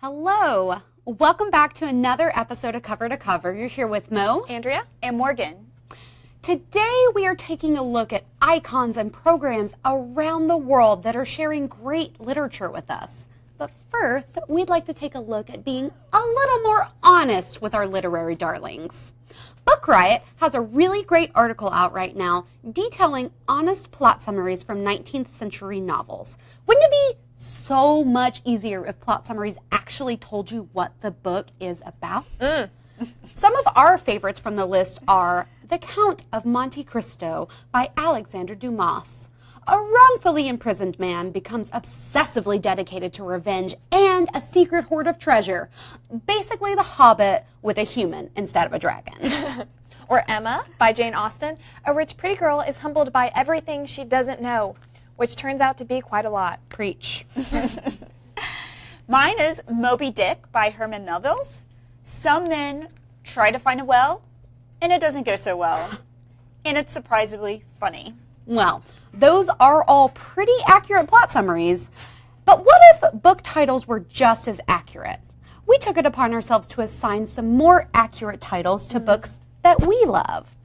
Hello. Welcome back to another episode of Cover to Cover. You're here with Mo, Andrea, and Morgan. Today we are taking a look at icons and programs around the world that are sharing great literature with us. But first, we'd like to take a look at being a little more honest with our literary darlings. Book Riot has a really great article out right now detailing honest plot summaries from 19th century novels. Wouldn't it be so much easier if plot summaries actually told you what the book is about? Some of our favorites from the list are The Count of Monte Cristo by Alexandre Dumas. A wrongfully imprisoned man becomes obsessively dedicated to revenge and a secret hoard of treasure. Basically The Hobbit with a human instead of a dragon. Or Emma by Jane Austen. A rich pretty girl is humbled by everything she doesn't know, which turns out to be quite a lot. Preach. Mine is Moby Dick by Herman Melville. Some men try to find a whale, and it doesn't go so well. And it's surprisingly funny. Well, those are all pretty accurate plot summaries. But what if book titles were just as accurate? We took it upon ourselves to assign some more accurate titles to books that we love.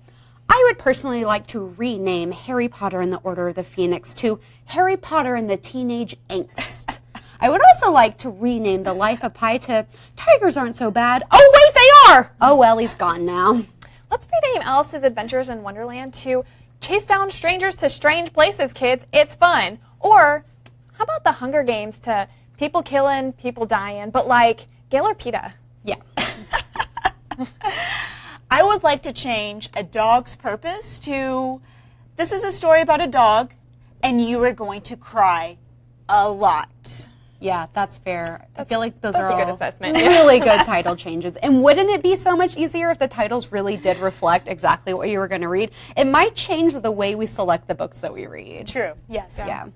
I would personally like to rename Harry Potter and the Order of the Phoenix to Harry Potter and the Teenage Angst. I would also like to rename The Life of Pi to Tigers Aren't So Bad. Oh, wait, they are! Oh, well, he's gone now. Let's rename Alice's Adventures in Wonderland to Chase Down Strangers to Strange Places, Kids. It's fun. Or how about the Hunger Games to People Killing, People Dying, but like Gail or PETA? Yeah. I would like to change A Dog's Purpose to this is a story about a dog, and you are going to cry a lot. Yeah, that's fair. I feel like those are a good all assessment. really good title changes. And wouldn't it be so much easier if the titles really did reflect exactly what you were going to read? It might change the way we select the books that we read. True, yes. Yeah.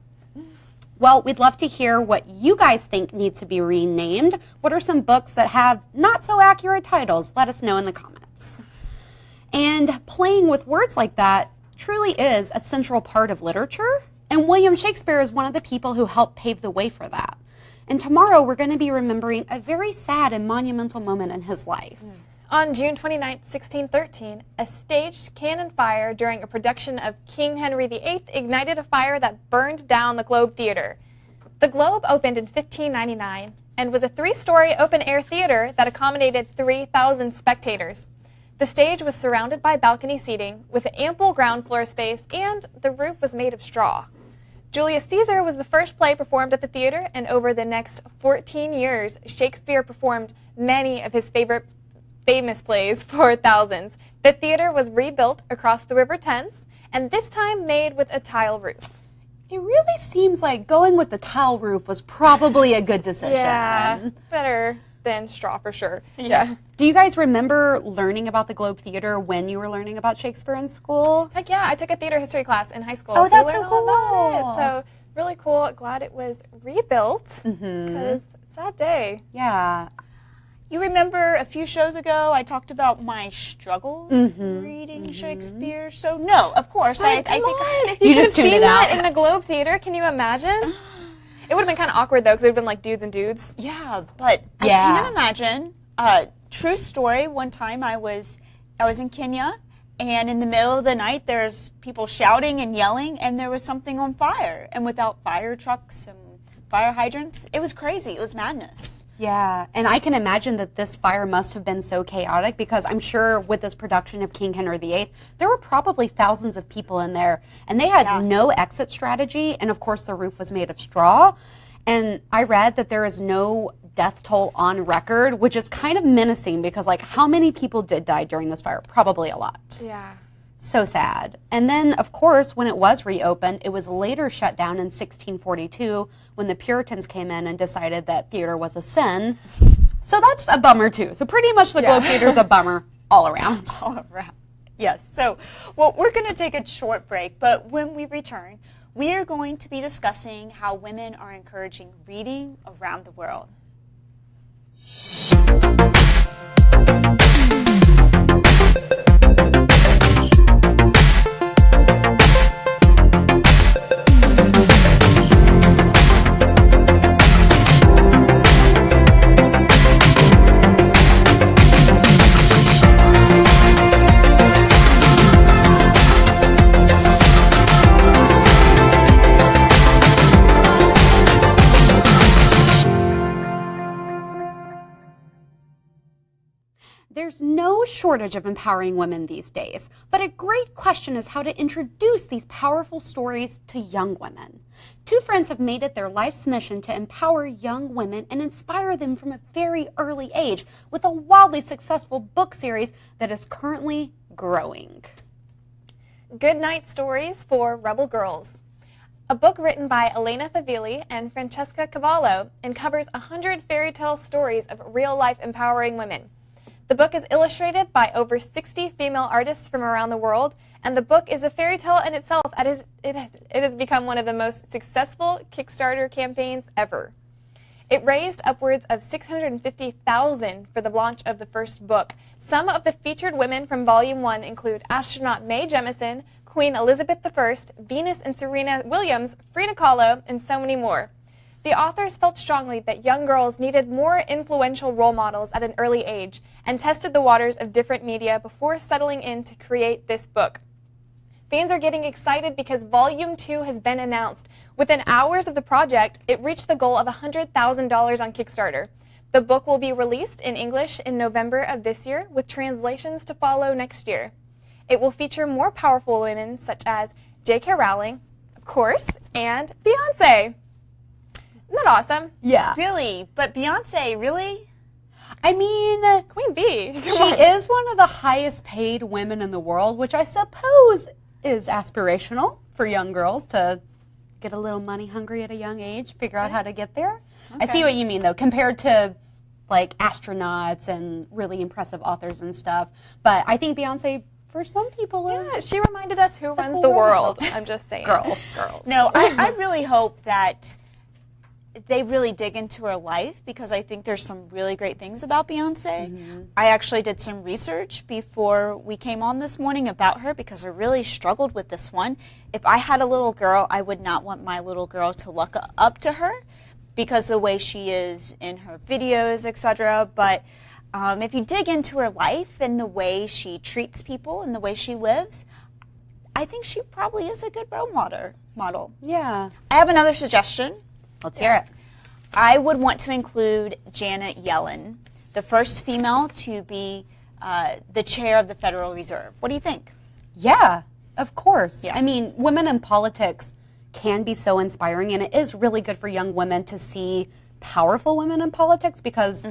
Well, we'd love to hear what you guys think need to be renamed. What are some books that have not so accurate titles? Let us know in the comments. And playing with words like that truly is a central part of literature. And William Shakespeare is one of the people who helped pave the way for that. And tomorrow we're going to be remembering a very sad and monumental moment in his life. On June 29, 1613, a staged cannon fire during a production of King Henry VIII ignited a fire that burned down the Globe Theatre. The Globe opened in 1599 and was a 3-story open-air theater that accommodated 3,000 spectators. The stage was surrounded by balcony seating with ample ground floor space, and the roof was made of straw. Julius Caesar was the first play performed at the theater, and over the next 14 years, Shakespeare performed many of his famous plays for thousands. The theater was rebuilt across the River Thames, and this time made with a tile roof. It really seems like going with the tile roof was probably a good decision. Yeah, better than straw for sure. Yeah. Do you guys remember learning about the Globe Theater when you were learning about Shakespeare in school? Heck yeah, I took a theater history class in high school. Oh, that's we so learned all about cool. it. So really cool. Glad it was rebuilt because sad day. Yeah. You remember a few shows ago I talked about my struggles reading Shakespeare? So no, of course. I think If you, You could just have tuned seen it out. that in the Globe Theater, can you imagine? It would have been kind of awkward though, because it would have been like dudes and dudes. yeah, but I Yeah. can't imagine. True story, one time I was in Kenya, and in the middle of the night there's people shouting and yelling, and there was something on fire. And without fire trucks and fire hydrants, it was crazy. It was madness. Yeah, and I can imagine that this fire must have been so chaotic because I'm sure with this production of King Henry VIII, there were probably thousands of people in there, and they had no exit strategy, and of course the roof was made of straw. And I read that there is no death toll on record, which is kind of menacing because, like, how many people did die during this fire? Probably a lot. Yeah. So sad. And then, of course, when it was reopened, it was later shut down in 1642 when the Puritans came in and decided that theater was a sin. So that's a bummer, too. So pretty much the Globe Theater is a bummer all around. All around. Yes. So, well, we're going to take a short break, but when we return, we are going to be discussing how women are encouraging reading around the world. no shortage of empowering women these days, but a great question is how to introduce these powerful stories to young women. Two friends have made it their life's mission to empower young women and inspire them from a very early age with a wildly successful book series that is currently growing. Good Night Stories for Rebel Girls. A book written by Elena Favilli and Francesca Cavallo and covers 100 fairy tale stories of real-life empowering women. The book is illustrated by over 60 female artists from around the world, and the book is a fairy tale in itself. It has become one of the most successful Kickstarter campaigns ever. It raised upwards of $650,000 for the launch of the first book. Some of the featured women from Volume 1 include astronaut Mae Jemison, Queen Elizabeth I, Venus and Serena Williams, Frida Kahlo, and so many more. The authors felt strongly that young girls needed more influential role models at an early age and tested the waters of different media before settling in to create this book. Fans are getting excited because Volume 2 has been announced. Within hours of the project, it reached the goal of $100,000 on Kickstarter. The book will be released in English in November of this year, with translations to follow next year. It will feature more powerful women such as J.K. Rowling, of course, and Beyonce. Isn't that awesome? Yeah. Really? But Beyonce, really? I mean, Queen Bee. she is one of the highest paid women in the world, which I suppose is aspirational for young girls to get a little money hungry at a young age, figure out how to get there. I see what you mean, though, compared to like astronauts and really impressive authors and stuff. But I think Beyonce, for some people, is She reminded us who runs cool the role world. model. I'm just saying. Girls. No, I really hope that they really dig into her life, because I think there's some really great things about Beyonce. I actually did some research before we came on this morning about her, because I really struggled with this one. If I had a little girl, I would not want my little girl to look up to her because the way she is in her videos, etc. But if you dig into her life and the way she treats people and the way she lives, I think she probably is a good role model. Yeah. I have another suggestion. Let's hear it. I would want to include Janet Yellen, the first female to be the chair of the Federal Reserve. What do you think? Yeah, of course. Yeah. I mean, women in politics can be so inspiring, and it is really good for young women to see powerful women in politics because,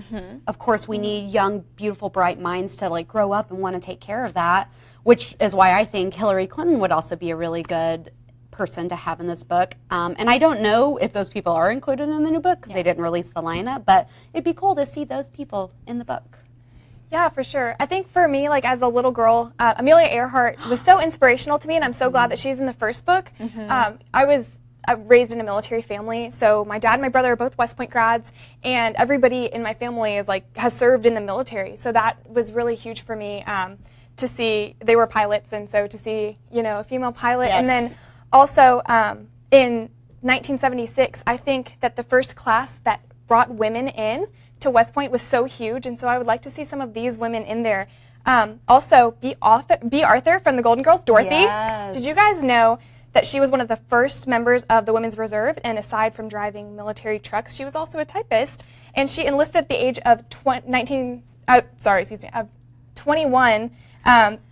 of course, we need young, beautiful, bright minds to like grow up and want to take care of that, which is why I think Hillary Clinton would also be a really good person to have in this book. And I don't know if those people are included in the new book because they didn't release the lineup, but it'd be cool to see those people in the book. Yeah, for sure. I think for me, like as a little girl, Amelia Earhart was so inspirational to me, and I'm so glad that she's in the first book. I was raised in a military family, so my dad and my brother are both West Point grads, and everybody in my family is like has served in the military. So that was really huge for me to see. They were pilots, and so to see a female pilot, and then also in 1976, I think that the first class that brought women in to West Point was so huge, and so I would like to see some of these women in there. Also, B. Arthur from the Golden Girls, Dorothy. Yes. Did you guys know that she was one of the first members of the Women's Reserve, and aside from driving military trucks, she was also a typist, and she enlisted at the age of 21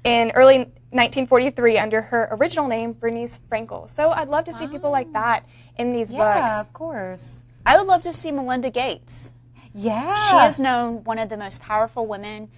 in early 1943 under her original name, Bernice Frankel. So I'd love to see people like that in these books. Yeah, of course. I would love to see Melinda Gates. Yeah. She is known one of the most powerful women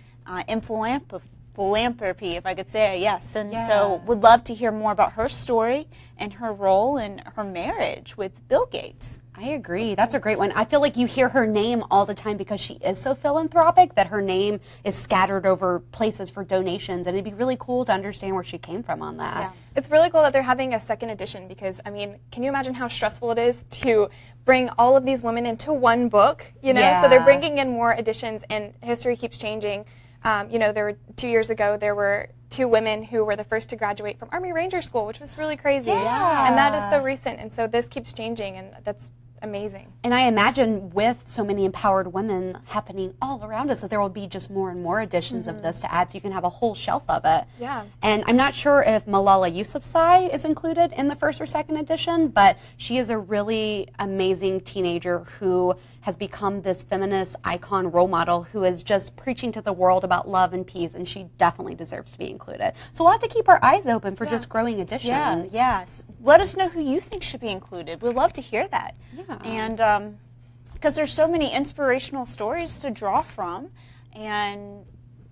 in philanthropy, if I could say it, yes. And so would love to hear more about her story and her role in her marriage with Bill Gates. I agree. That's a great one. I feel like you hear her name all the time because she is so philanthropic that her name is scattered over places for donations, and it'd be really cool to understand where she came from on that. Yeah. It's really cool that they're having a second edition because, I mean, can you imagine how stressful it is to bring all of these women into one book, So they're bringing in more editions, and history keeps changing. There were 2 years ago, there were 2 women who were the first to graduate from Army Ranger School, which was really crazy. Yeah. And that is so recent, and so this keeps changing, and amazing. And I imagine with so many empowered women happening all around us that there will be just more and more editions of this to add, so you can have a whole shelf of it. Yeah. And I'm not sure if Malala Yousafzai is included in the first or second edition, but she is a really amazing teenager who has become this feminist icon role model who is just preaching to the world about love and peace, and she definitely deserves to be included. So we'll have to keep our eyes open for just growing editions. Yeah, yes. Let us know who you think should be included. We'd love to hear that. Yeah. And because there's so many inspirational stories to draw from, and,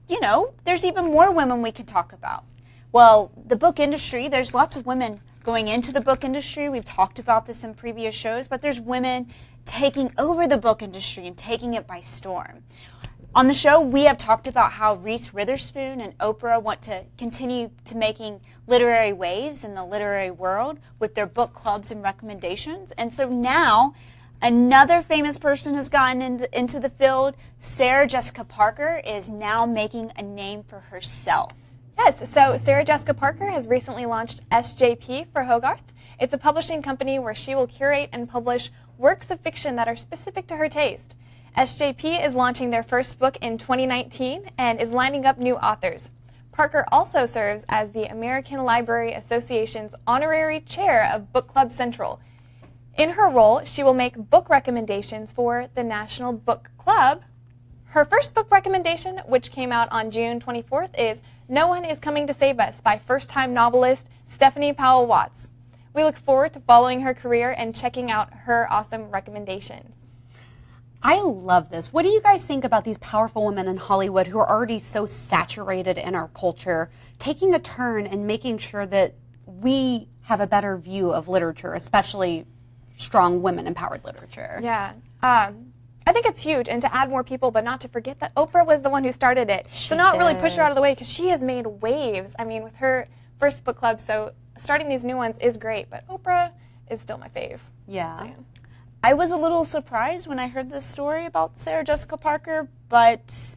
you know, there's even more women we could talk about. Well, the book industry, there's lots of women going into the book industry. We've talked about this in previous shows, but there's women taking over the book industry and taking it by storm. On the show, we have talked about how Reese Witherspoon and Oprah want to continue to making literary waves in the literary world with their book clubs and recommendations. And so now, another famous person has gotten into the field. Sarah Jessica Parker is now making a name for herself. Yes, so Sarah Jessica Parker has recently launched SJP for Hogarth. It's a publishing company where she will curate and publish works of fiction that are specific to her taste. SJP is launching their first book in 2019 and is lining up new authors. Parker also serves as the American Library Association's honorary chair of Book Club Central. In her role, she will make book recommendations for the National Book Club. Her first book recommendation, which came out on June 24th, is No One is Coming to Save Us by first-time novelist Stephanie Powell Watts. We look forward to following her career and checking out her awesome recommendations. I love this. What do you guys think about these powerful women in Hollywood who are already so saturated in our culture, taking a turn and making sure that we have a better view of literature, especially strong women-empowered literature? Yeah. I think it's huge, and to add more people, but not to forget that Oprah was the one who started it. So not really push her out of the way, because she has made waves. I mean, with her first book club, so starting these new ones is great, but Oprah is still my fave. Yeah. So. I was a little surprised when I heard this story about Sarah Jessica Parker, but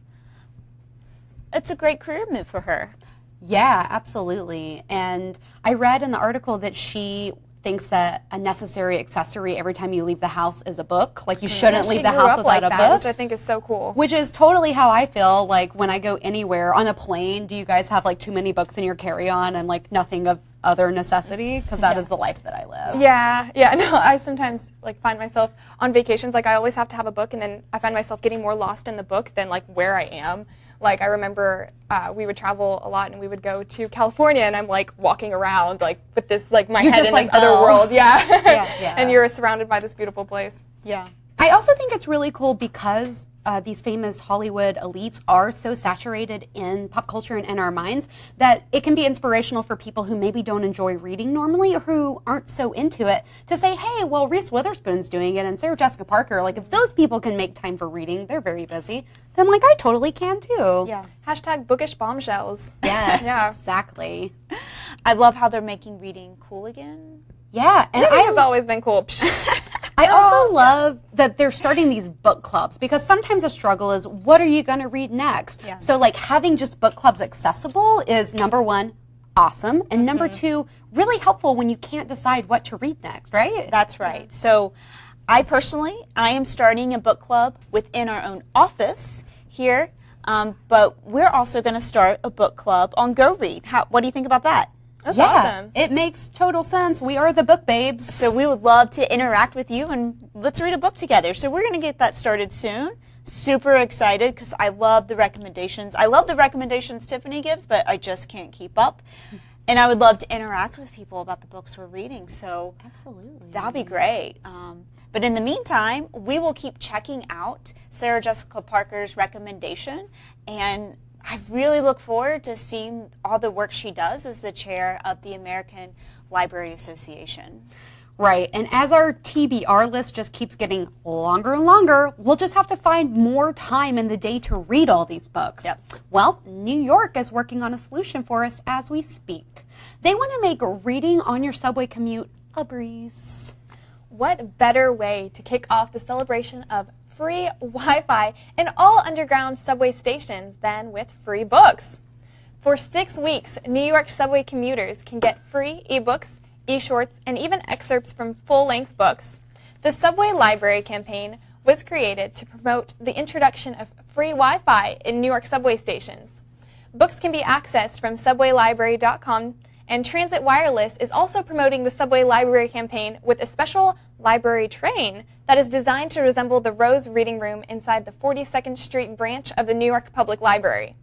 it's a great career move for her. Yeah, absolutely. And I read in the article that she thinks that a necessary accessory every time you leave the house is a book. Like, you shouldn't leave the house without a book. Which I think is so cool. Which is totally how I feel, like, when I go anywhere. On a plane, do you guys have, like, too many books in your carry-on and, like, nothing of other necessity? Because that is the life that I live. Yeah, no, I sometimes, like, find myself on vacations, like, I always have to have a book, and then I find myself getting more lost in the book than, like, where I am. Like, I remember we would travel a lot, and we would go to California, and I'm, like, walking around, like, with this, like, my head in this other world. Yeah. And you're surrounded by this beautiful place. Yeah. I also think it's really cool because these famous Hollywood elites are so saturated in pop culture and in our minds that it can be inspirational for people who maybe don't enjoy reading normally or who aren't so into it to say, hey, well, Reese Witherspoon's doing it and Sarah Jessica Parker, like, if those people can make time for reading, they're very busy, then, like, I totally can too. Yeah. Hashtag bookish bombshells. Yes, Yeah. exactly. I love how they're making reading cool again. Yeah, and Reading has always been cool. I also love that they're starting these book clubs, because sometimes the struggle is, what are you going to read next? Yeah. So, like, having just book clubs accessible is, number one, awesome, and number two, really helpful when you can't decide what to read next, right? That's right. So I am starting a book club within our own office here, but we're also going to start a book club on GoRead. What do you think about that? That's awesome. It makes total sense. We are the book babes. So we would love to interact with you, and let's read a book together. So we're going to get that started soon. Super excited because I love the recommendations. I love the recommendations Tiffany gives, but I just can't keep up. And I would love to interact with people about the books we're reading. So Absolutely. that'll be great. But in the meantime, we will keep checking out Sarah Jessica Parker's recommendation, and I really look forward to seeing all the work she does as the chair of the American Library Association. Right, and as our TBR list just keeps getting longer and longer, we'll just have to find more time in the day to read all these books. Yep. Well, New York is working on a solution for us as we speak. They want to make reading on your subway commute a breeze. What better way to kick off the celebration of free Wi-Fi in all underground subway stations than with free books? For 6 weeks, New York subway commuters can get free ebooks, e-shorts, and even excerpts from full-length books. The Subway Library campaign was created to promote the introduction of free Wi-Fi in New York subway stations. Books can be accessed from subwaylibrary.com, and Transit Wireless is also promoting the Subway Library campaign with a special library train that is designed to resemble the Rose Reading Room inside the 42nd Street branch of the New York Public Library.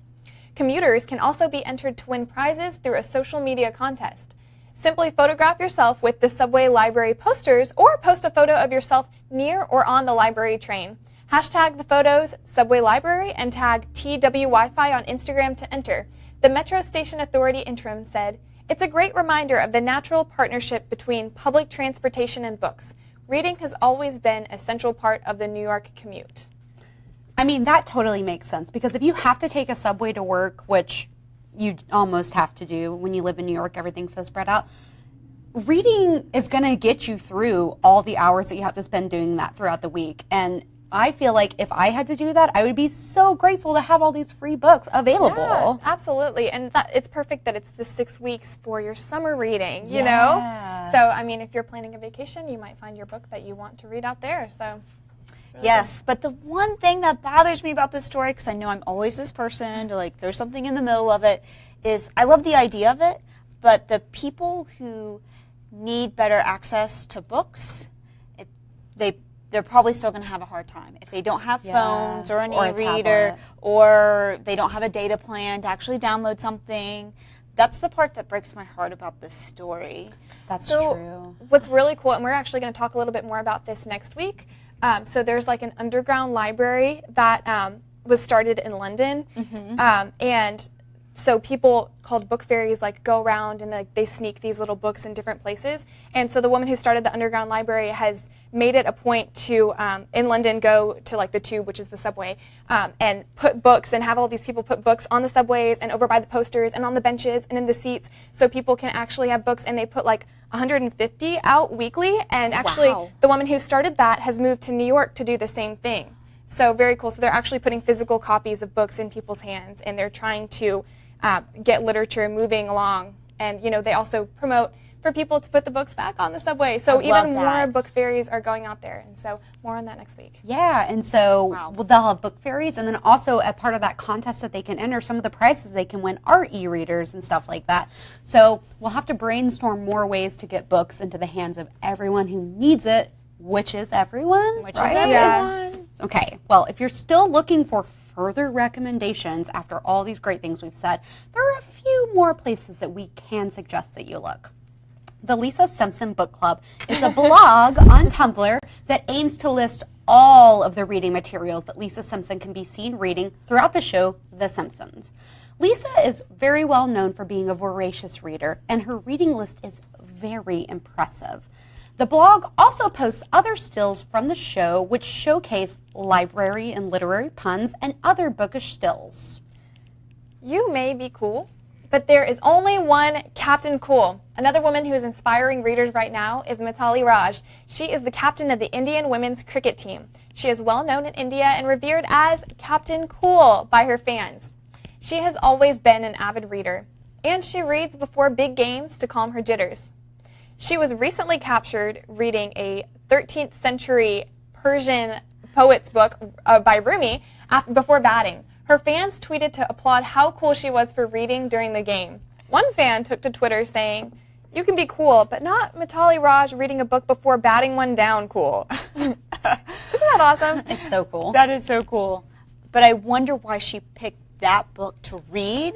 Commuters can also be entered to win prizes through a social media contest. Simply photograph yourself with the Subway Library posters or post a photo of yourself near or on the library train. Hashtag the photos Subway Library and tag TWWiFi on Instagram to enter. The Metro Station Authority interim said, "It's a great reminder of the natural partnership between public transportation and books. Reading has always been a central part of the New York commute." I mean, that totally makes sense, because if you have to take a subway to work, which you almost have to do when you live in New York, everything's so spread out, reading is going to get you through all the hours that you have to spend doing that throughout the week. And I feel like if I had to do that, I would be so grateful to have all these free books available. Yeah, absolutely. And it's perfect that it's the 6 weeks for your summer reading, you Yeah. know? So, I mean, if you're planning a vacation, you might find your book that you want to read out there. So, it's really Yes, but the one thing that bothers me about this story, because I know I'm always this person to like there's something in the middle of it, is I love the idea of it, but the people who need better access to books, they're probably still going to have a hard time. If they don't have phones or an e-reader, or they don't have a data plan to actually download something. That's the part that breaks my heart about this story. That's So true. what's really cool, and we're actually going to talk a little bit more about this next week. So there's like an underground library that was started in London, and so people called book fairies like go around and like they sneak these little books in different places. And so the woman who started the underground library has made it a point to in London go to like the Tube, which is the subway, and put books and have all these people put books on the subways and over by the posters and on the benches and in the seats, so people can actually have books. And they put like 150 out weekly, and actually the woman who started that has moved to New York to do the same thing. So very cool. So they're actually putting physical copies of books in people's hands, and they're trying to get literature moving along. And, you know, they also promote for people to put the books back on the subway. So even more book fairies are going out there. And so more on that next week. Yeah, and so they'll have book fairies, and then also a part of that contest that they can enter, some of the prizes they can win are e-readers and stuff like that. So we'll have to brainstorm more ways to get books into the hands of everyone who needs it, which is everyone. Which is everyone. Okay, well, if you're still looking for further recommendations after all these great things we've said, there are a few more places that we can suggest that you look. The Lisa Simpson Book Club is a blog on Tumblr that aims to list all of the reading materials that Lisa Simpson can be seen reading throughout the show, The Simpsons. Lisa is very well known for being a voracious reader, and her reading list is very impressive. The blog also posts other stills from the show, which showcase library and literary puns and other bookish stills. You may be cool, but there is only one Captain Cool. Another woman who is inspiring readers right now is Mitali Raj. She is the captain of the Indian women's cricket team. She is well known in India and revered as Captain Cool by her fans. She has always been an avid reader, and she reads before big games to calm her jitters. She was recently captured reading a 13th century Persian poet's book by Rumi before batting. Her fans tweeted to applaud how cool she was for reading during the game. One fan took to Twitter saying, "You can be cool, but not Mitali Raj reading a book before batting one down cool." Isn't that awesome? It's so cool. That is so cool. But I wonder why she picked that book to read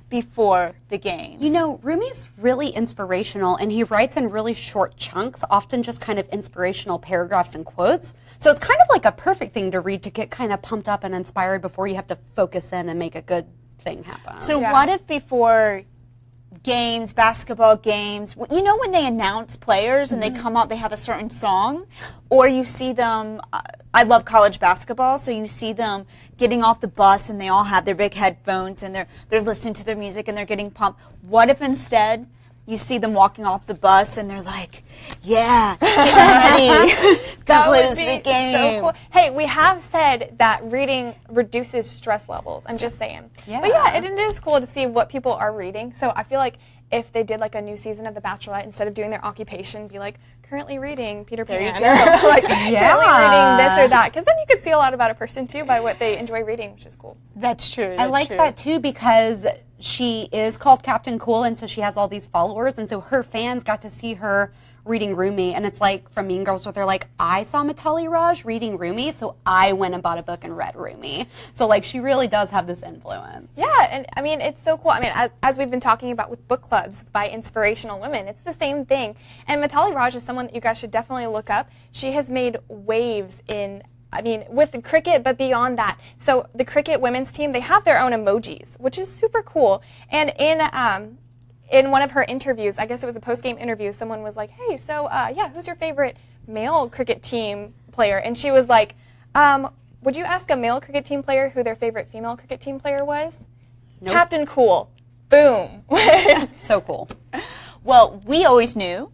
before the game. You know, Rumi's really inspirational, and he writes in really short chunks, often just kind of inspirational paragraphs and quotes. So it's kind of like a perfect thing to read to get kind of pumped up and inspired before you have to focus in and make a good thing happen. So what if before games, basketball games, you know when they announce players and they come out, they have a certain song, or you see them, I love college basketball, so you see them getting off the bus and they all have their big headphones and they're listening to their music and they're getting pumped. What if instead you see them walking off the bus and they're like, yeah, get ready, That play would this be big game. so cool. Hey, we have said that reading reduces stress levels. I'm just saying. Yeah. But yeah, it is cool to see what people are reading. So I feel like if they did like a new season of The Bachelorette, instead of doing their occupation, be like, currently reading Peter There you Pan, go. or like Yeah. currently reading this or that, because then you could see a lot about a person too by what they enjoy reading, which is cool. That's true. I like that too because she is called Captain Cool, and so she has all these followers, and so her fans got to see her reading Rumi, and it's like from Mean Girls where they're like, I saw Mitali Raj reading Rumi, so I went and bought a book and read Rumi. So like she really does have this influence. Yeah, and I mean, it's so cool. I mean, as we've been talking about with book clubs by inspirational women, it's the same thing. And Mitali Raj is someone that you guys should definitely look up. She has made waves with the cricket, but beyond that. So the cricket women's team, they have their own emojis, which is super cool. And in one of her interviews, I guess it was a post-game interview, someone was like, hey, so who's your favorite male cricket team player? And she was like, would you ask a male cricket team player who their favorite female cricket team player was? Nope. Captain Cool. Boom. So cool. Well, we always knew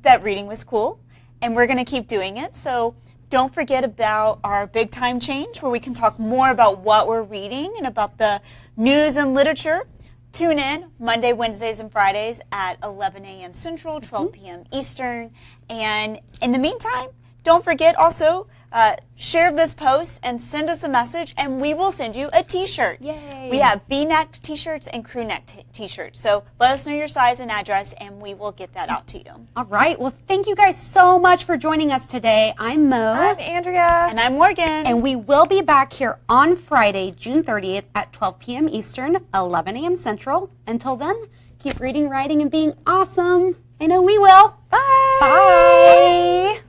that reading was cool, and we're going to keep doing it. So don't forget about our big time change, where we can talk more about what we're reading and about the news and literature. Tune in Monday, Wednesdays, and Fridays at 11 a.m. Central, 12 p.m. Eastern. And in the meantime, don't forget also, share this post and send us a message, and we will send you a t-shirt. Yay. We have V-neck t-shirts and crew neck t-shirts. So let us know your size and address, and we will get that out to you. All right. Well, thank you guys so much for joining us today. I'm Mo. I'm Andrea. And I'm Morgan. And we will be back here on Friday, June 30th at 12 p.m. Eastern, 11 a.m. Central. Until then, keep reading, writing, and being awesome. I know we will. Bye. Bye.